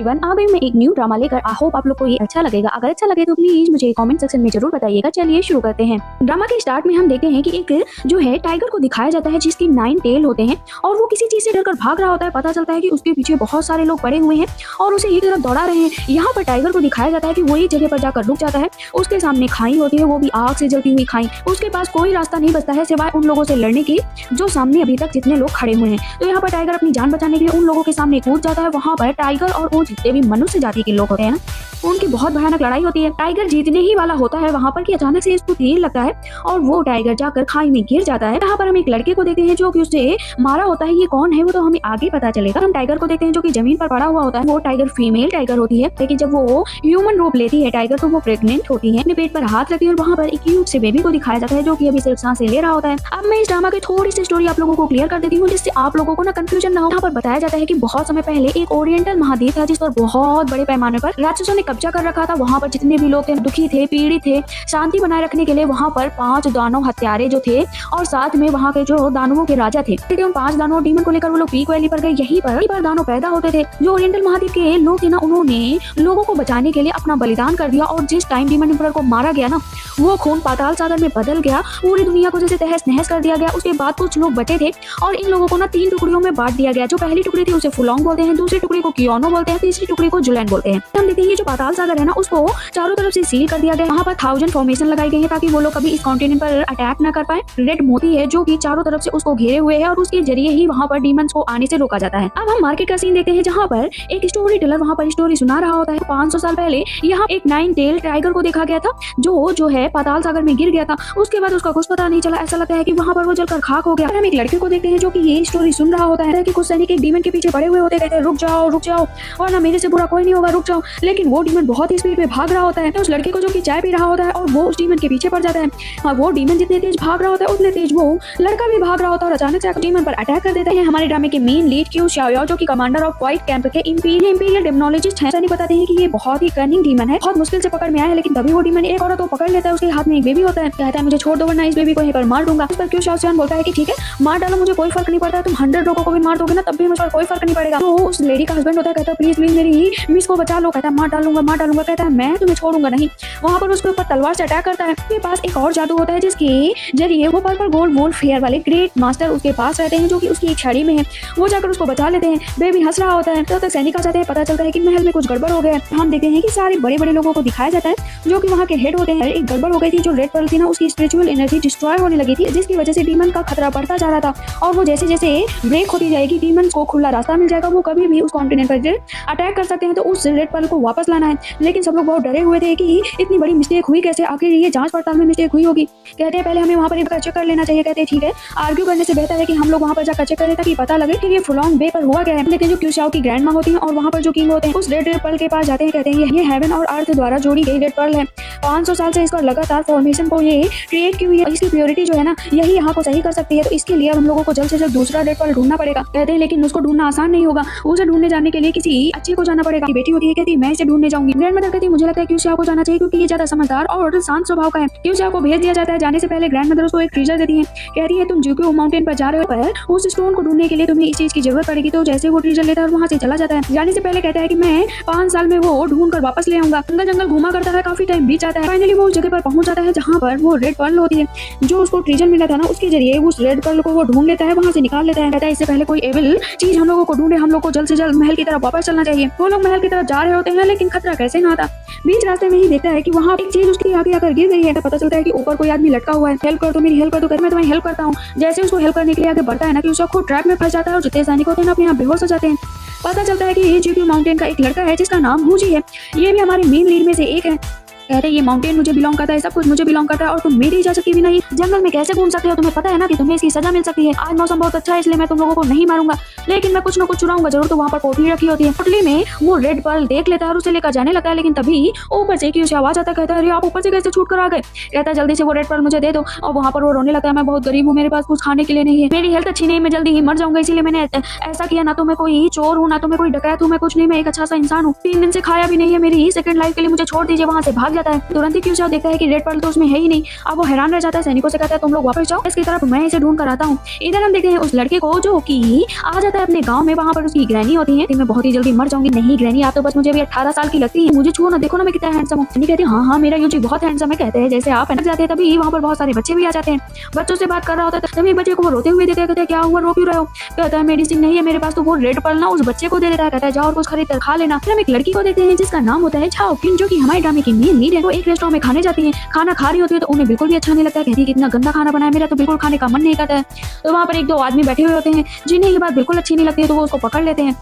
Even अभी मैं एक न्यू ड्रामा लेकर आई होप आप लोग को ये अच्छा लगेगा। अगर अच्छा लगे तो प्लीज मुझे कमेंट सेक्शन में जरूर बताइएगा। चलिए शुरू करते हैं। ड्रामा के स्टार्ट में हम देखते हैं कि एक जो है टाइगर को दिखाया जाता है जिसकी 9 टेल होते हैं और वो किसी चीज से डरकर भाग रहा होता है। पता चलता है कि उसके पीछे बहुत सारे लोग पड़े हुए हैं और उसे एक तरफ दौड़ा रहे हैं। यहाँ पर टाइगर को दिखाया जाता है कि वो एक जगह पर जाकर रुक जाता है। उसके सामने खाई होती है, वो भी आग से जलती हुई खाई। उसके पास कोई रास्ता नहीं बचता है सिवाय उन लोगों से लड़ने की जो सामने अभी तक जितने लोग खड़े हुए हैं। तो यहाँ पर टाइगर अपनी जान बचाने के लिए उन लोगों के सामने कूद जाता है। वहाँ पर टाइगर और वो जितने भी मनुष्य जाति के लोग होते हैं उनकी बहुत भयानक लड़ाई होती है। टाइगर जीतने ही वाला होता है वहाँ पर कि अचानक से इसको तीर लगता है और वो टाइगर जाकर खाई में गिर जाता है। यहाँ पर हम एक लड़के को देखते हैं जो कि उसे मारा होता है। ये कौन है वो तो हमें आगे पता चलेगा। हम टाइगर को देखते हैं जो कि जमीन पर पड़ा हुआ होता है। वो टाइगर फीमेल टाइगर होती है, लेकिन जब वो ह्यूमन रूप लेती है टाइगर तो वो प्रेग्नेंट होती है। अपने पेट पर हाथ रखती है और वहाँ पर एक क्यूट से बेबी को दिखाया जाता है जो कि अभी सिर्फ सांसें ले रहा होता है। अब मैं इस ड्रामा की थोड़ी सी स्टोरी आप लोगों को क्लियर कर देती हूँ जिससे आप लोगों को ना कंफ्यूजन ना हो। यहाँ पर बताया जाता है कि बहुत समय पहले एक ओरिएंटल महाद्वीप था जिस पर बहुत बड़े पैमाने पर राक्षसों ने कब्जा कर रखा था। वहाँ पर जितने भी लोग थे दुखी थे, पीड़ित थे, शांति बनाए रखने के लिए वहाँ पर 5 दानव हत्यारे जो थे और साथ में वहाँ के जो दानवों के राजा थे। उन 5 दानव डीमन को लेकर वो लोग पीक वैली पर गए। यहीं पर दानव पैदा होते थे। जो ओरिएंटल महाद्वीप के लोग थे ना उन्होंने लोगों को बचाने के लिए अपना बलिदान कर दिया और जिस टाइम डीमन एम्परर को मारा गया ना वो खून पाताल सागर में बदल गया। पूरी दुनिया को जैसे तहस नहस कर दिया गया। उसके बाद कुछ लोग बचे थे और इन लोगों को ना 3 टुकड़ियों में बांट दिया गया। जो पहली टुकड़ी थी उसे फुलोंग बोलते हैं, दूसरी टुकड़ी को कियोनो बोलते हैं, तीसरी टुकड़ी को जुलैन बोलते हैं। हम देखते हैं जो पाताल सागर है ना उसको चारों तरफ से सील कर दिया गया। वहाँ पर 1000 फॉर्मेशन लगाई गई है ताकि वो लोग कभी इस कॉन्टिनेंट पर अटैक न कर पाए। रेड मोती है जो कि चारों तरफ से उसको घेरे हुए है और उसके जरिए ही वहाँ पर डीमंस को आने से रोका जाता है। अब हम मार्केट का सीन देखते हैं जहाँ पर एक स्टोरी टेलर वहाँ पर स्टोरी सुना रहा होता है। 500 साल पहले यहाँ एक 9 टेल टाइगर को देखा गया था जो है पाताल सागर में गिर गया था। उसके बाद उसका कुछ पता नहीं चला। ऐसा लगता है कि वहाँ पर वो जलकर खाक हो गया। हम एक लड़के को देखते हैं जो कि ये स्टोरी सुन रहा होता है कि कुछ सैनिक एक डीमन के पीछे पड़े हुए होते हैं, कहते हैं रुक जाओ और ना मेरे से बुरा कोई नहीं होगा, रुक जाओ। लेकिन वो डीमन बहुत ही स्पीड में भाग रहा होता है। तो उस लड़के को जो कि चाय पी रहा होता है और वो उस डीमन के पीछे पड़ जाता है और वो डीमन जितने तेज भाग रहा होता है उतने तेज वो लड़का भी भाग रहा होता है और अचानक से डीमन पर अटैक कर देते हैं। हमारे ड्रामे के मेन लीड क्यू शाओयाओ जो कि कमांडर ऑफ व्हाइट कैंप के इंपीरियल डेमोनोलॉजिस्ट हैं। बताते हैं कि ये बहुत ही कनिंग डीमन है, बहुत मुश्किल से पकड़ में आया है। लेकिन तभी वो डीमन एक औरत को पकड़ लेता है। उसके हाथ में एक बेबी होता है। कहता है मुझे छोड़ दो वरना इस बेबी को यहीं पर मार दूंगा। इस पर क्यू शाओयाओ बोलता है कि ठीक है मार डालो, मुझे कोई फर्क नहीं पड़ता। तुम 100 लोगों को भी मार दोगे ना तब भी मुझे कोई फर्क नहीं पड़ेगा। तो उस लेडी का हस्बैंड होता है, कहता है प्लीज मेरी मिस को बचा लो। कहता है मार डालूंगा। कहता है मैं तुम्हें छोड़ूंगा नहीं। वहाँ पर उसके ऊपर तलवार से अटैक करता है। उसके पास एक और जादू होता है जिसके जरिए वो पर्पल गोल्ड वोल्फ फेयर वाले ग्रेट मास्टर उसके पास रहते हैं जो कि उसकी एक छड़ी में है। वो जाकर उसको बचा लेते हैं। बेबी हंस रहा होता है। तो सैनिक आ जाते हैं। पता चलता है कि महल में कुछ गड़बड़ हो गया है। हम देखते हैं कि सारे बड़े बड़े लोगों को दिखाया जाता है जो कि वहाँ के हेड होते हैं। एक गड़बड़ हो गई थी। जो रेड पर्ल थी ना उसकी स्पिरिचुअल एनर्जी डिस्ट्रॉय होने लगी थी जिसकी वजह से डीमन का खतरा बढ़ता जा रहा था और वो जैसे जैसे ब्रेक होती जाएगी डीमन को खुला रास्ता मिल जाएगा। वो कभी भी उस कॉन्टिनेंट पर अटैक कर सकते हैं। तो उस रेड पर्ल को वापस लाना है। लेकिन सब लोग बहुत डरे हुए थे कि इतनी बड़ी मिस्टेक हुई कैसे, आखिर ये जांच पड़ताल में मिस्टेक हुई होगी। कहते हैं पहले हमें वहाँ पर एक चेक कर लेना चाहिए। कहते हैं ठीक है आर्ग्यू करने से बेहतर है कि हम लोग वहाँ पर जाकर चेक करें ताकि पता लगे कि ये फुलोंग बे पर हुआ क्या है। लेकिन जो क्यू शाओ की ग्रैंड माँ होती है और वहाँ पर जो किंग होते हैं उस रेड पर्ल के पास जाते हैं। कहते हैं ये हेवन और अर्थ द्वारा जोड़ी गई रेड पर्ल है। 500 साल से इसका लगातार फॉर्मेशन को ये क्रिएट की हुई है। इसकी प्योरिटी जो है ना यही यहाँ को सही कर सकती है। तो इसके लिए हम लोगों को जल्द से जल्द दूसरा रेड पर्ल ढूंढना पड़ेगा। कहते हैं लेकिन उसको ढूंढना आसान नहीं होगा। उसे ढूंढने जाने के लिए किसी अच्छे को जाना पड़ेगा। बेटी होती है कहती है मैं इसे ढूंढने जाऊंगी। ग्रैंड मदर कहती है मुझे लगता है क्यू शाओ को जाना चाहिए क्योंकि ये ज्यादा समझदार और शांत स्वभाव का है। क्यू शाओ को भेज दिया जाता है। जाने से पहले ग्रैंड मदर उसको एक ट्रीजर देती है। कहती है तुम जुक्यू माउंटेन पर जा रहे हो पर उस स्टोन को ढूंढने के लिए तुम्हें इस चीज की जरूरत पड़ेगी। तो जैसे वो ट्रीजर लेता है और वहाँ से चला जाता है। जाने से पहले कहता है कि मैं 5 साल में वो ढूंढ कर वापस ले आऊंगा। जंगल घुमा करता है, काफी टाइम बीत जाता है। फाइनली वो उस जगह पर पहुंच जाता है जहाँ पर वो रेड पर्ल होती है। जो उसको ट्रीजर मिला था ना उसके जरिए उस रेड पर्ल को वो ढूंढ लेता है, वहाँ से निकाल लेता है। कहता है इससे पहले कोई एविल चीज हम लोगों को ढूंढे, हम लोग को जल्द से जल्द महल की तरफ वापस चलना चाहिए। वो लोग महल की तरफ जा रहे होते हैं लेकिन खतरा कैसे ना आता। बीच रास्ते में ही देखता है कि वहाँ एक चीज उसके आगे आकर गिर गई है। तो पता चलता है कि ऊपर कोई आदमी लटका हुआ है। हेल्प कर दो, मेरी हेल्प कर दो। मैं तुम्हें हेल्प करता हूँ। जैसे उसको हेल्प करने के लिए आगे बढ़ता है ना कि उसका खुद ट्रैप में फंस जाता है और जितने सैनिक होते हैं अपने यहाँ बेहोश हो जाते हैं। पता चलता है कि ये जुक्यू माउंटेन का एक लड़का है जिसका नाम हुजी है। ये भी हमारे मेन लीड में से एक है। कहते हैं ये माउंटेन मुझे बिलोंग करता है, सब कुछ मुझे बिलोंग करता है और तुम मेरी इजाजत के बिना ये जंगल में कैसे घूम सकते हो। तुम्हें पता है ना कि तुम्हें इसकी सजा मिल सकती है। आज मौसम बहुत अच्छा है इसलिए मैं तुम लोगों को नहीं मारूंगा लेकिन मैं कुछ न कुछ चुराऊंगा जरूर। तो वहाँ पर पोटली रखी होती है। पोटली में वो रेड पर्ल देख लेता है और उसे लेकर जाने लगता है। लेकिन तभी ऊपर से क्यू शाओ आ जाता है। कहता है अरे आप ऊपर से कैसे छूट कर आ गए। कहता है जल्दी से वो रेड पर्ल मुझे दे दो। और वहाँ पर वो रोने लगता है मैं बहुत गरीब हूँ, मेरे पास कुछ खाने के लिए नहीं है, मेरी हेल्थ अच्छी नहीं, मैं जल्दी ही मर जाऊंगा इसीलिए मैंने ऐसा किया। ना तो मैं कोई चोर हूँ, ना तो मैं कोई डकैत हूँ, मैं कुछ नहीं, मैं एक अच्छा सा इंसान हूँ। 3 दिन से खाया भी नहीं है। मेरी सेकंड लाइफ के लिए मुझे छोड़ दीजिए। वहाँ से भाग जाता है। तुरंत ही क्यूचाओ देखता है कि रेड पर्ल तो उसमें है ही नहीं। अब वो हैरान रह जाता है, सैनिकों से कहता है तुम लोग वापस जाओ इसकी तरफ, मैं इसे ढूंढ कर आता हूँ। इधर हम देखते हैं उस लड़के को जो कि आ जाता है अपने गाँव में। वहाँ पर उसकी ग्रैनी होती है, मैं बहुत ही जल्दी मर जाऊंगी। नहीं ग्रैनी, आप तो बस मुझे अभी 18 साल की लगती है, मुझे छुओ ना, देखो ना मैं कितना हैंडसम हूँ। कहती है हाँ मेरा यूजी बहुत हैंडसम है। कहते हैं जैसे आप अनक जाते हैं तभी वहाँ पर बहुत सारे बच्चे भी आ जाते हैं। बच्चों से बात कर रहा होता है तभी बच्चे को वो रोते हुए देते हैं। कहते हैं क्या हुआ, रो क्यों रहे हो? कहता है मेडिसिन नहीं है मेरे पास। तो वो रेड पर्ल ना उस बच्चे को दे देता है, कहता है जाओ और कुछ खरीद कर खा लेना। फिर हम एक लड़की को देखते हैं जिसका नाम होता है झाओ किन, जो कि हमारे ड्रामे की मेन लीड है। वो एक रेस्टोरेंट में खाने जाती है, खाना खा रही होती है तो उन्हें बिल्कुल भी अच्छा नहीं लगता है। कहती है कितना गंदा खाना बनाया, मेरा तो बिल्कुल खाने का मन नहीं करता है। तो वहाँ पर एक दो आदमी बैठे हुए होते हैं जिन्हें ये बात बिल्कुल अच्छी नहीं लगती है, तो वो उसको पकड़ लेते हैं।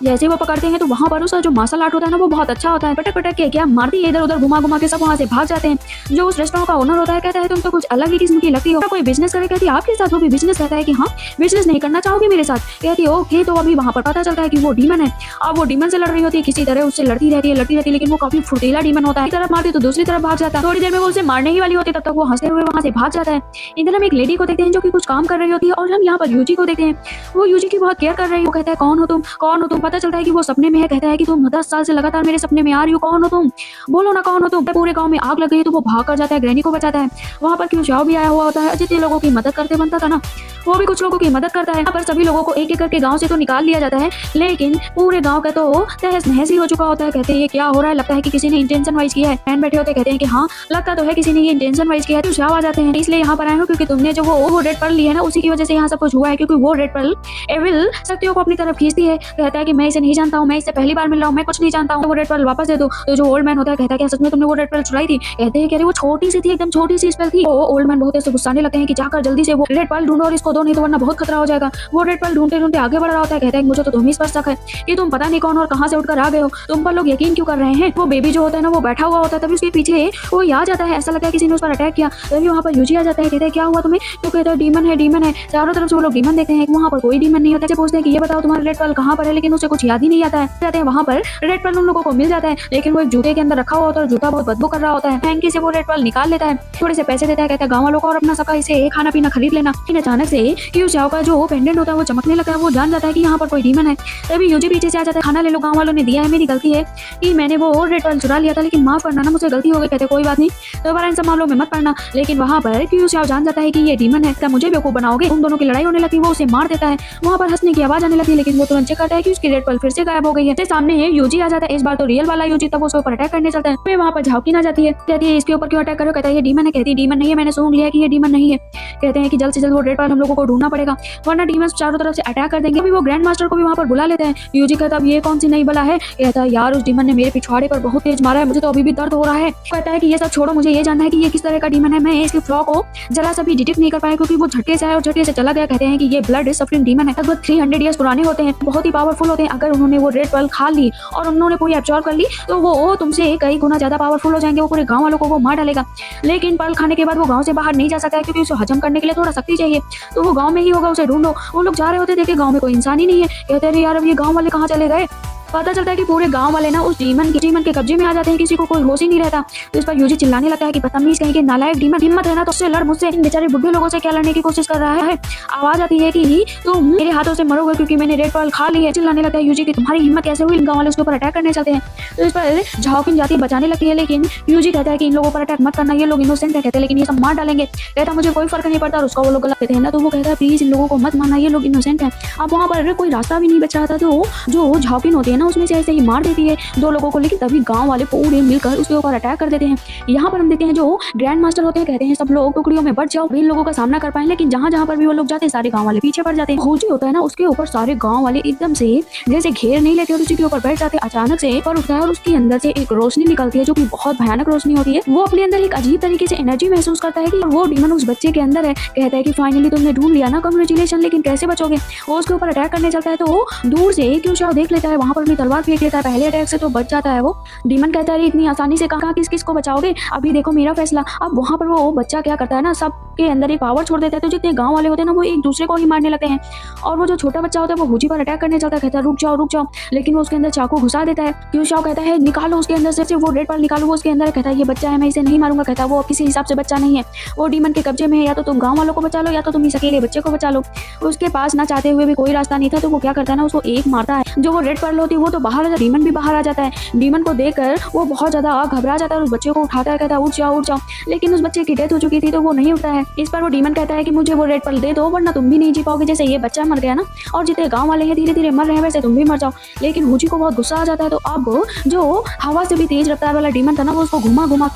जैसे वो पकड़ते हैं तो वहाँ पर उसका जो मार्शल आर्ट होता है ना वो बहुत अच्छा होता है। पटक पटक के क्या मारती है, इधर उधर घुमा घुमा के सब वहाँ से भाग जाते हैं। जो उस रेस्टोरेंट का ओनर होता है कहता है तुम तो कुछ अलग ही किस्म की लगती हो, कोई बिजनेस करे? कहती है आपके साथ? वो भी बिजनेस? कहता है कि हाँ बिजनेस नहीं करना चाहोगे मेरे साथ? कहती है ओके। तो अभी वहाँ पर पता चलता है कि वो डीमन है। अब वो डीमन से लड़ रही होती है, किसी तरह उससे लड़ती रहती है लेकिन वो काफी फुर्तीला डीमन होता है। एक तरफ मारती तो दूसरी तरफ भाग जाता है। थोड़ी देर में वो उसे मारने ही वाली होती है, तब तक वो हंसते हुए वहाँ से भाग जाता है। इधर हम एक लेडी को देखते हैं जो कि कुछ काम कर रही होती है और हम यहाँ पर यूजी को देखते हैं। वो यूजी की बहुत केयर कर रही है। वो कहता है कौन हो तुम, कौन हो तुम? पता चलता है कि वो सपने में है। कहता है कि तुम 10 साल से लगातार मेरे सपने में आ रही हो, कौन हो तुम, बोलो ना कौन हो तुम? पूरे गांव में आग लग गई है तो वो भाग कर जाता है, ग्रैनी को बचाता है। वहाँ पर क्यूचाओ भी आया हुआ होता है, जितने लोगों की मदद करते बनता था ना वो भी कुछ लोगों की मदद करता है। यहाँ पर सभी लोगों को एक एक करके गांव से तो निकाल लिया जाता है, लेकिन पूरे गांव का तो तहस नहस ही हो चुका होता है। कहते हैं ये क्या हो रहा है, लगता है कि किसी ने इंटेंशन वाइज किया है। फैन बैठे होते कहते हैं कि हाँ लगता तो है किसी ने ये इंटेंशन वाइज किया है। क्यूचाओ आ जाते हैं, इसलिए यहाँ पर आए हो क्योंकि तुमने जो वो रेड पर्ल ली है ना उसी की वजह से यहाँ सब कुछ हुआ है, क्योंकि वो रेड पर्ल एविल शक्तियों को अपनी तरफ खींचती है। कहता है कि मैं इसे नहीं जानता हूँ, मैं इससे पहली बार मिल रहा हूँ, मैं कुछ नहीं जानता हूँ, वो रेड पर्ल वापस दे दो। तो जो ओल्ड मैन होता है कहता है क्या सच में तुमने वो रेड पर्ल चुराई थी? कहते हैं कि अरे वो छोटी सी थी, एकदम छोटी सी स्पेल थी। वो ओल्ड मैन बहुत ऐसे गुस्साने लगते हैं कि जाकर जल्दी से वो रेड पर्ल ढूंढो और इसको दो, नहीं तो वरना बहुत खतरा हो जाएगा। वो रेड पर्ल ढूंढते ढूंढते आगे बढ़ रहा होता है। कहता है मुझे तो तुम ही पर शक है कि तुम पता नहीं कौन और कहाँ से उठकर आ गए हो, तुम पर लोग यकीन क्यों कर रहे हैं? वो बेबी जो होता है ना वो बैठा हुआ होता है, तभी उसके पीछे वो आ जाता है, ऐसा लगता है किसी ने उस पर अटैक किया। तभी वहाँ पर यूजी आ जाता है, कहता है क्या हुआ तुम्हें? तो कहता है डीमन है, डीमन है। चारों तरफ से वो लोग डीमन देखते हैं, वहाँ पर कोई डीमन नहीं होता। पूछते हैं कि ये बताओ तुम्हारा रेड पर्ल कहाँ पर है, लेकिन उसे कुछ याद ही नहीं आता है। कहते हैं वहाँ पर रेड पर्ल उन लोगों को मिल जाता है, लेकिन वो एक जूते के अंदर रखा हुआ होता है और जूता बहुत बदबू कर रहा होता है। हैंकी से वो रेड पर्ल निकाल लेता है, थोड़े से पैसे देता है, कहता है गाँव वालों को और अपना सबका इसे खाना पीना खरीद लेना। लेकिन अचानक से क्यूचाओ का जो पेंडेंट होता है वो चमकने लगता है। वो जान जाता है कि यहाँ पर कोई डीमन है। तभी यूजी पीछे से आ जाता है, खाना ले लो, गाँव वालों ने दिया है, मेरी गलती है कि मैंने वो रेड पर्ल चुरा लिया था, लेकिन माफ करना ना, मुझसे गलती हो गई। कहते कोई बात नहीं, दोबारा इन सब मामलों में मत पड़ना। लेकिन वहाँ पर क्यूचाओ जान जाता है कि ये डीमन है, क्या मुझे बेवकूफ बनाओगे? उन दोनों की लड़ाई होने लगी, वो उसे मार देता है। वहाँ पर हंसने की आवाज आने लगी, लेकिन वो तुरंत चेक करता है कि उसकी रेड पर्ल फिर से गायब हो गई है। सामने है यूजी आ जाता है, इस बार तो रियल वाला यूजी, तब उसके ऊपर अटैक करने चलता है। फिर वहाँ पर झाओकिन आ जाती है, कहती है इसके ऊपर क्यों अटैक करो? कहता है ये डीमन है। कहती है डीमन नहीं है, मैंने सूंघ लिया कि ये डीमन नहीं है। कहते हैं कि जल्द से जल्द वो रेड पर्ल हम लोगों को ढूंढना पड़ेगा, वरना डीमन चारों तरफ से अटैक कर देंगे। अभी वो ग्रैंड मास्टर को भी वहाँ पर बुला लेते हैं। यूजी कहता है ये कौन सी नई बला है? कहता है यार उस डीमन ने मेरे पिछवाड़े पर बहुत तेज मारा है, मुझे तो अभी भी दर्द हो रहा है। कहता है कि ये सब छोड़ो, मुझे ये जानना है कि ये किस तरह का डीमन है। मैं इसके फ्लॉ को जरा सा भी डिटेक्ट नहीं कर पाया क्योंकि वो झटके से आया और झटके से चला गया। कहते हैं कि ये ब्लड सफरिंग डीमन है, लगभग 300 ईयर्स पुराने होते हैं, बहुत ही पावरफुल होते हैं। अगर उन्होंने वो रेड पर्ल खा ली और उन्होंने पूरी एब्जॉर्ब कर ली तो वो तुमसे कई गुना ज्यादा पावरफुल हो जाएंगे, वो पूरे गाँव वालों को वो मार डालेगा। लेकिन पर्ल खाने के बाद वो गाँव से बाहर नहीं जा सकता है क्योंकि उसे हजम करने के लिए थोड़ा शक्ति चाहिए, तो वो गाँव में ही होगा, उसे ढूंढो। वो लोग जा रहे होते, देखे गाँव में कोई इंसान ही नहीं है। कहते हैं यार अब ये गाँव वाले कहाँ चले गए? पता चलता है कि पूरे गांव वाले ना उस डीमन के कब्जे में आ जाते हैं, किसी को कोई होश ही नहीं रहता। तो इस पर यूजी चिल्लाने लगता है कि बदतमीज कहीं के नालायक डीमन, हिम्मत है ना तो उससे लड़, मुझसे इन बेचारे बुढ़े लोगों से क्या लड़ने की कोशिश कर रहा है? आवाज आती है कि तुम मेरे हाथों से मरोगे क्योंकि मैंने रेड पर्ल खा ली है। चिल्लाने लगता है यूजी की तुम्हारी हिम्मत कैसे हुई? गाँव वाले उसके ऊपर अटैक करने चलते हैं। तो इस पर झाओकिन जाती बचाने लगती है, लेकिन यूजी कहता है कि इन लोगों पर अटैक मत करना, ये लोग इनोसेंट है। कहते हैं लेकिन ये सब मार डालेंगे। कहता मुझे कोई फर्क नहीं पड़ता, और उसका वो लोग गलत कहते हैं ना, तो वो कहता है प्लीज इन लोगों को मत मारना, ये लोग इनोसेंट है। अब वहाँ पर कोई रास्ता भी नहीं बच रहा था, तो जो झाओकिन होती है ना उसमें से ऐसे ही मार देती है दो लोगों को, लेकिन तभी गांव वाले पूरे मिलकर उसके ऊपर अटैक कर देते हैं। यहाँ पर हम देखते हैं जो ग्रैंड मास्टर होते हैं कहते हैं सब लोग टुकड़ियों में बढ़ जाओ, इन लोगों का सामना कर पाए। लेकिन जहाँ जहाँ पर भी वो लोग जाते हैं सारे गांव वाले पीछे पड़ जाते हैं। होजी होता है ना उसके ऊपर सारे गांव वाले एकदम से जैसे घेर नहीं लेते और उसी के ऊपर बैठ जाते। अचानक से पर उठता है और उसके अंदर से एक रोशनी निकलती है जो कि बहुत भयानक रोशनी होती है। वो अपने अंदर एक अजीब तरीके से एनर्जी महसूस करता है कि वो डीमन उस बच्चे के अंदर है। कहता है कि फाइनली तुमने ढूंढ लिया ना, कांग्रेचुलेशन, लेकिन कैसे बचोगे? वो उसके ऊपर अटैक करने चलता है तो दूर से क्यूचाओ देख लेता है, वहाँ पर अपनी तलवार फेंक लेता है। पहले अटैक से तो बच जाता है। वो डीमन कहता है इतनी आसानी से कहाँ किस किस को बचाओगे, अभी देखो मेरा फैसला। अब वहाँ पर वो बच्चा क्या करता है ना, सब के अंदर एक पावर छोड़ देता है, तो जितने गाँव वाले होते हैं ना वो एक दूसरे को ही मारने लगते हैं। और वो जो छोटा बच्चा होता है वो हुजी पर अटैक करने चलता है, कहता है रुक जाओ, लेकिन वो उसके अंदर चाकू घुसा देता है। क्यू शाओ कहता है निकालो उसके अंदर से वो रेड पर्ल निकालो, वो उसके अंदर कहता है ये बच्चा है, मैं इसे नहीं मारूंगा। कहता है वो किसी हिसाब से बच्चा नहीं है, वो डीमन के कब्जे में है, या तो तुम गाँव वालों को बचा लो या तो तुम इस अकेले बच्चे को बचा लो। उसके पास ना चाहते हुए भी कोई रास्ता नहीं था, तो वो क्या करता है ना, उसको एक मारता है। जो वो रेड पर्ल होती है वो तो बाहर आ जाता है, डीमन भी बाहर आ जाता है। डीमन को देखकर वो बहुत ज्यादा घबरा जाता है और उस बच्चे को उठाता है, कहता है उठ जाओ, लेकिन उस बच्चे की डेथ हो चुकी थी तो वो नहीं उठता है। इस पर वो डीमन कहता है कि मुझे वो रेड पर्ल दे दो वरना तुम भी नहीं जी पाओगे, जैसे ये बच्चा मर गया ना और जितने गाँव वाले हैं धीरे धीरे मर रहे हैं वैसे तुम भी मर जाओ। लेकिन हुजी को बहुत गुस्सा आ जाता है, तो अब जो हवा से भी तेज रफ्तार वाला डीमन था ना वो उसको घुमा घुमा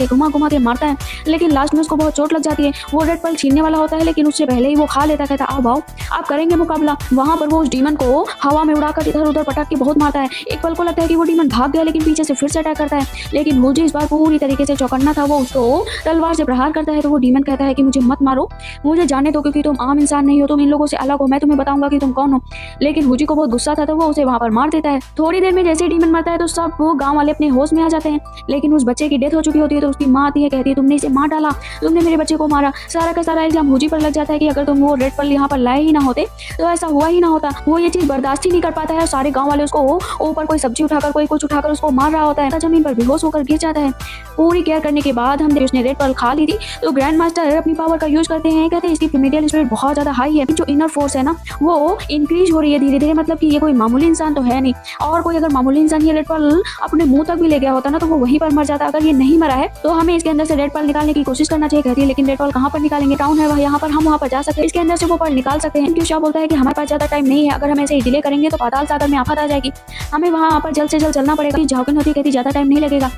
के मारता है, लेकिन लास्ट में उसको बहुत चोट लग जाती है। वो रेड पर्ल छीनने वाला होता है लेकिन उससे पहले ही वो खा लेता है, कहता है आओ आप करेंगे मुकाबला। वहां पर वो उस डीमन को हवा में उड़ाकर इधर उधर पटक के बहुत मारता है। एक पल को लगता है कि वो डीमन भाग गया, लेकिन पीछे से फिर से अटैक करता है, लेकिन हुजी इस बार पूरी तरीके से चौकन्ना था, वो उसको तलवार से प्रहार करता है। तो वो डीमन कहता है कि मुझे मत मारो, मुझे जाने दो, क्योंकि तुम आम इंसान नहीं हो, तुम इन लोगों से अलग हो, मैं तुम्हें बताऊंगा कि तुम कौन हो। लेकिन हुजी को बहुत गुस्सा था तो वो उसे वहां पर मार देता है। थोड़ी देर में जैसे ही डीमन मरता है तो सब वो गाँव वाले अपने होश में आ जाते हैं, लेकिन उस बच्चे की डेथ हो चुकी होती है। तो उसकी माँ आती है, कहती है तुमने इसे मार डाला, तुमने मेरे बच्चे को मारा। सारा का सारा इल्जाम हुजी पर लग जाता है कि अगर तुम वो रेड पर्ल यहाँ पर लाए ही ना होते तो ऐसा हुआ ही ना होता। वो ये चीज बर्दाश्त ही नहीं कर पाता है और सारे गाँव वाले उसको ऊपर कोई सब्जी उठाकर कोई कुछ उठाकर उसको मार रहा होता है। जमीन पर बेहोश होकर गिर जाता है। पूरी केयर करने के बाद हम उसने रेड पर्ल खा ली थी, तो ग्रैंड मास्टर अपनी पावर का यूज करते हैं, कहते हैं इसकी प्रीमेडियल स्पिरिट बहुत ज्यादा हाई है, जो इनर फोर्स है ना वो इंक्रीज हो रही है धीरे धीरे, मतलब कि ये कोई मामूली इंसान तो है नहीं। और कोई अगर मामूली इंसान ये रेड पर्ल अपने मुंह तक भी ले गया होता ना तो वो वहीं पर मर जाता। अगर ये नहीं मरा है तो हमें इसके अंदर से रेड पर्ल निकालने की कोशिश करना चाहिए, कहती है। लेकिन रेड पर्ल कहाँ पर निकालेंगे, टाउन है वह, यहाँ पर हम वहाँ पर जा सकते हैं, इसके अंदर से वो पर्ल निकाल सकते हैं। क्यों शाह बोलता है कि हमारे पास ज्यादा टाइम नहीं है, अगर हम ऐसे ही डिले करेंगे तो पाताल सागर में आफत आ जाएगी, हमें वहाँ पर जल्द से जल्द चलना पड़ेगा। झाकिन होती है, कहती ज्यादा टाइम नहीं लगेगा,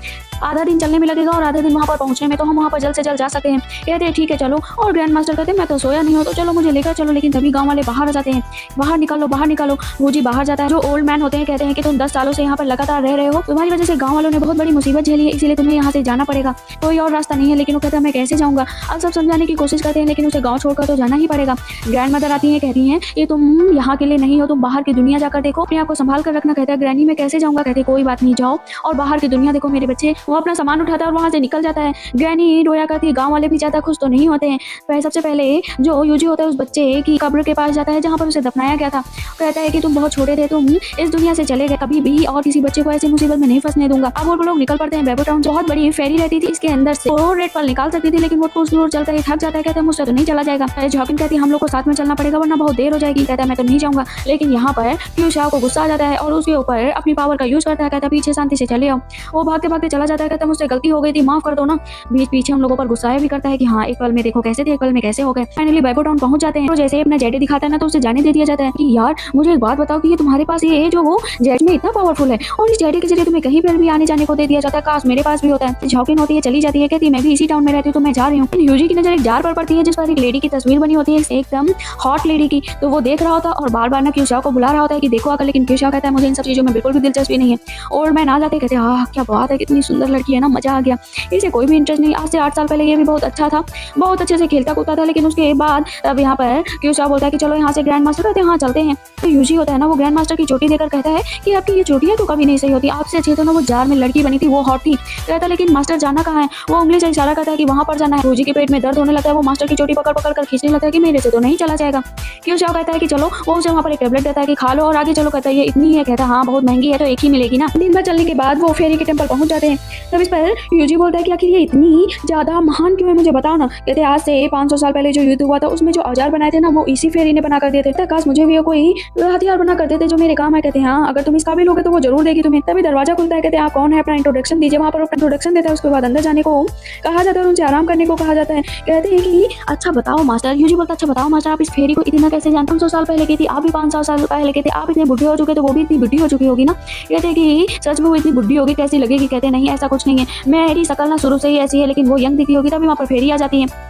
आधा दिन चलने में लगेगा और आधा दिन वहाँ पर पहुँचने में, तो हम वहाँ पर जल्द से जल्द जा सकते हैं। कहते हैं ठीक है चलो। और ग्रैंड मास्टर कहते हैं मैं तो सोया नहीं हूँ तो चलो मुझे लेकर चलो। लेकिन तभी गाँव वाले बाहर आ जाते हैं, बाहर निकालो। हुजी बाहर जाता है। जो ओल्ड मैन होते हैं कहते हैं कि तुम 10 सालों से यहाँ पर लगातार रह रहे हो, तुम्हारी वजह से गाँव वालों ने बहुत बड़ी मुसीबत झेली है, इसीलिए तुम्हें यहाँ से जाना पड़ेगा, कोई और रास्ता नहीं है। लेकिन वो कहता है मैं कैसे जाऊँगा। अब सब समझाने की कोशिश करते हैं लेकिन उसे गाँव छोड़कर तो जाना ही पड़ेगा। ग्रैंड मदर आती है, कहती है ये तुम यहाँ के लिए नहीं हो, तुम बाहर की दुनिया जाकर देखो, अपने आप को संभाल कर रखना। कहता है ग्रैनी मैं कैसे जाऊँगा। कहते कोई बात नहीं, जाओ और बाहर की दुनिया देखो मेरे बच्चे। वो अपना सामान उठाता है और वहाँ से निकल जाता है। ग्रैनी रोया करती है, गाँव वाले भी ज्यादा खुश तो नहीं होते हैं। सबसे पहले जो यूजी होता है उस बच्चे की कब्र के पास जाता है जहाँ पर उसे दफनाया गया था। कहता है कि तुम बहुत छोटे थे, तुम इस दुनिया से चले गए, कभी भी और किसी बच्चे को ऐसी मुसीबत में नहीं फंसने दूंगा। अब वो लोग निकल पड़ते हैं। बेबो टाउन बहुत बड़ी फेरी रहती थी, इसके अंदर से वो रेड पर्ल निकाल सकती थी, लेकिन वो कुछ दूर चलता ही थक जाता है। कहता है मुझसे तो नहीं चला जाएगा। झाकिन कहती है हम लोग को साथ में चलना पड़ेगा वरना बहुत देर हो जाएगी। कहता है मैं तो नहीं जाऊंगा। लेकिन यहाँ पर क्यू शाह को गुस्सा आ जाता है और उसके ऊपर अपनी पावर का यूज करता है। कहता है पीछे शांति से चले आओ। वो भागते भागते चला जाता है। कहता है मुझसे गलती हो गई थी, माफ कर दो ना। बीच पीछे हम लोगों पर गुस्सा भी करता है कि हाँ एक पल में देखो कैसे थे, एक पल में कैसे हो गए। फाइनली बेबो टाउन पहुंच जाते हैं। तो जैसे अपना जेट दिखाता है ना तो उसे जाने दे दिया जाता है कि यार मुझे एक बात बताओ कि ये तुम्हारे पास ये जो वो जेट में इतना पावरफुल है और इस जेट के जरिए तुम्हें कहीं पर भी आने जाने को दे दिया जाता है, काश मेरे पास भी होता है। झाकिन होती है, चली जाती है, कहती है मैं भी इसी टाउन में रहती हूँ तो मैं जा रही हूँ। यूजी की नजर एक जार पर पड़ती है जिस पर एक लेडी की तस्वीर बनी होती है, एकदम हॉट लेडी की। तो वो देख रहा होता है और बार बार ना क्यू शाह को बुला रहा होता है कि देखो आकर, लेकिन क्यू शाह कहता है मुझे इन सब चीजों में बिल्कुल भी दिलचस्पी नहीं है। और मैं ना जाते कहते हाँ क्या बात है, कितनी सुंदर लड़की है ना, मजा आ गया, इसे कोई भी इंटरेस्ट नहीं। आज से 8 साल पहले ये भी बहुत अच्छा था, बहुत अच्छे से खेलता कूदता था, लेकिन उसके बाद अब यहाँ पर क्यू शाह बोलता है कि चलो यहाँ से ग्रैंड मास्टर कहते हैं हाँ चलते हैं। तो यूजी होता है ना वो ग्रैंड मास्टर की चोटी देकर कहता है कि आपकी ये चोटी है तो कभी नहीं सही होती, आपसे अच्छी तो ना वो जार में लड़की बनी थी, वो हॉट थी। कहता लेकिन मास्टर जाना कहाँ है। वो उंगली से इशारा करता है कि वहाँ पर जाना है। यूजी के पेट में दर्द होने लगता है, वो मास्टर की चोटी पकड़ पकड़ कर खींचने लगता है कि मेरे से तो नहीं चला जाएगा। क्यू शाह कहता है कि चलो, वो उसे वहाँ पर एक टेबलेट देता है कि खा लो और आगे चलो। कहता है ये इतनी है। कहता हाँ बहुत महंगी है तो एक ही मिलेगी ना। दिन भर चलने के बाद वो फेरी के टेम्पल पहुंच जाते हैं। तब इस पर यूजी बोलता है कि आखिर ये इतनी ज्यादा महान क्यों है, मुझे बताओ ना। कहते आज से 500 साल पहले जो युद्ध हुआ था उसमें जो औजार बनाए थे ना वो इसी फेरी ने बना कर दिए थे। काश मुझे भी कोई हथियार बना कर देते जो मेरे काम है। कहते हैं हाँ अगर तुम इस काबिल होगे तो वो जरूर देगी तुम्हें। तभी दरवाजा खुलता है। कहते हैं आप कौन है, अपना इंट्रोडक्शन दीजिए। वहाँ पर अपना इंट्रोडक्शन देता है, उसके बाद अंदर जाने को कहा जाता है और उनसे आराम करने को कहा जाता है। कहते हैं कि अच्छा बताओ मास्टर। यूजी बोलता अच्छा बताओ मास्टर आप इस फेरी को इतना कैसे जानते हो, 500 साल पहले की थी, आप भी 500 साल पहले के थे, आप इतने बुढ़े हो चुके तो वो भी इतनी बुढ़ी हो चुकी होगी ना। कहते हैं कि सच में वो इतनी बुढ़ी होगी कैसी लगेगी। कहते नहीं ऐसा कुछ नहीं है, मेरी शक्ल ना शुरू से ही ऐसी है लेकिन वो यंग दिखती होगी। तभी वहाँ पर फेरी आ जाती है।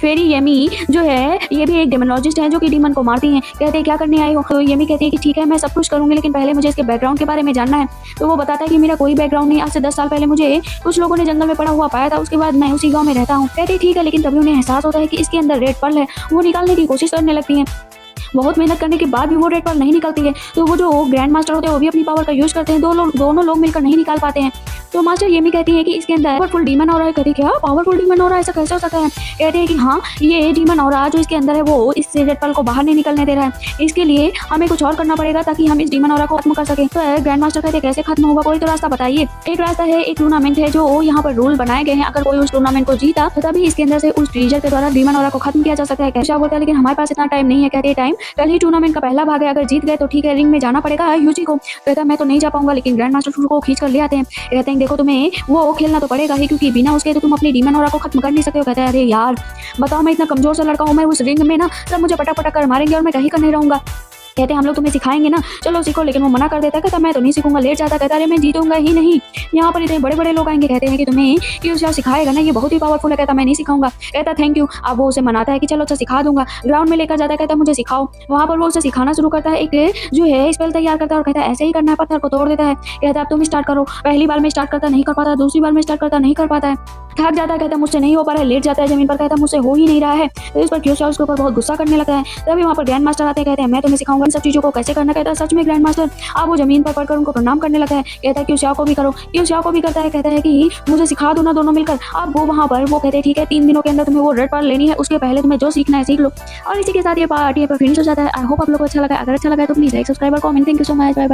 फेरी येमी जो है ये भी एक डेमोलॉजिस्ट है जो कि डीमन को मारती हैं। कहते हैं क्या करने आए हो। तो येमी कहती है कि ठीक है मैं सब कुछ करूंगी लेकिन पहले मुझे इसके बैकग्राउंड के बारे में जानना है। तो वो बताता है कि मेरा कोई बैकग्राउंड नहीं, आज से 10 साल पहले मुझे कुछ लोगों ने जंगल में पड़ा हुआ पाया था, उसके बाद मैं उसी गाँव में रहता हूँ। कहते ठीक है, लेकिन तभी उन्हें एहसास होता है कि इसके अंदर रेड पर्ल है। वो निकालने की कोशिश करने लगती हैं, बहुत मेहनत करने के बाद भी वो रेड पर्ल नहीं निकलती है। तो वो जो ग्रैंड मास्टर होते हैं वो भी अपनी पावर का यूज करते हैं, दोनों लोग मिलकर नहीं निकाल पाते हैं। तो मास्टर येमी कहती है कि इसके अंदर पावरफुल डीमन ऑरा है। कहती क्या पावरफुल डीमन ऑरा, ऐसा कैसे हो सकता है? कहते हैं कि हाँ, ये डीमन ऑरा जो इसके अंदर है वो इस रेड पर्ल को बाहर नहीं निकलने दे रहा है। इसके लिए हमें कुछ और करना पड़ेगा ताकि हम इस डीमन ऑरा को खत्म कर सके। तो ग्रैंड मास्टर कहते हैं कैसे खत्म होगा, कोई तो रास्ता बताइए। एक रास्ता है, एक टूर्नामेंट है जो यहाँ पर रूल बनाए गए हैं, अगर कोई उस टूर्नामेंट को जीता तो तभी इसके अंदर से उस ट्रीजर के द्वारा डीमन ऑरा को खत्म किया जा सकता है। कैसा बोलता है लेकिन हमारे पास इतना टाइम नहीं है। कहते हैं टाइम कल ही टूर्नामेंट का पहला भाग है, अगर जीत गए तो ठीक है, रिंग में जाना पड़ेगा यूजी को। कहता है मैं तो नहीं जा पाऊंगा, लेकिन ग्रैंड मास्टर को खींच कर ले आते हैं। कहते हैं देखो तुम्हें वो खेलना तो पड़ेगा ही, क्योंकि बिना उसके तो तुम अपनी डीमन ऑरा को खत्म कर नहीं सकते हो। कहता है अरे यार बताओ, मैं इतना कमजोर सा लड़का हूँ, मैं उस रिंग में ना सब मुझे पटक पटक कर मारेंगे और मैं कहीं कर नहीं रहूंगा। कहते हैं हम लोग तुम्हें सिखाएंगे ना, चलो सीखो। लेकिन वो मना कर देता है, कहता मैं तो नहीं सीखूंगा, लेट जाता। कहता अरे मैं जीतूंगा ही नहीं, यहाँ पर इतने बड़े बड़े लोग आएंगे। कहते हैं कि तुम्हें क्यों सिखाएगा ना, ये बहुत ही पावरफुल है। कहता मैं नहीं सिखाऊंगा। कहता थैंक यू। अब वो उसे मनाता है कि चलो अच्छा सिखा दूंगा। ग्राउंड में लेकर जाता है, कहता मुझे सिखाओ। वहाँ पर वो उसे सिखाना शुरू करता है, एक जो है स्पेल तैयार करता है और कहता है ऐसे ही करना है, पत्थर को तोड़ देता है। कहता है अब तुम स्टार्ट करो। पहली बार में स्टार्ट करता नहीं कर पाता, दूसरी बार में स्टार्ट करता नहीं कर पाता है, थक जाता है। कहता मुझसे नहीं हो पा रहा है, लेट जाता है जमीन पर। कहता मुझसे हो ही नहीं रहा है। तो इस पर क्यों उसके ऊपर बहुत गुस्सा करने लगता है। तभी वहाँ पर ग्रैंड मास्टर आते हैं, कहते हैं मैं तुम्हें सिखाऊंगा इन सब चीजों को कैसे करना। कहता है सच में ग्रैंड मास्टर? अब वो जमीन पर पड़कर उनको प्रणाम करने लगता है। कहता है क्यों को भी करो, क्यों को भी करता है। कहता है कि मुझे सिखा दो ना दोनों मिलकर। अब वो वहाँ पर वो कहते हैं ठीक है, 3 दिनों के अंदर तुम्हें वो रेड पर्ल लेनी है, उसके पहले तुम्हें जो सीखना है सीख लो। और इसी के साथ ये पार्ट फिनिश हो जाता है। आई होप आप लोगों को अच्छा लगा। अगर अच्छा लगा तो प्लीज लाइक, सब्सक्राइब और comment. Thank you so much, bye bye.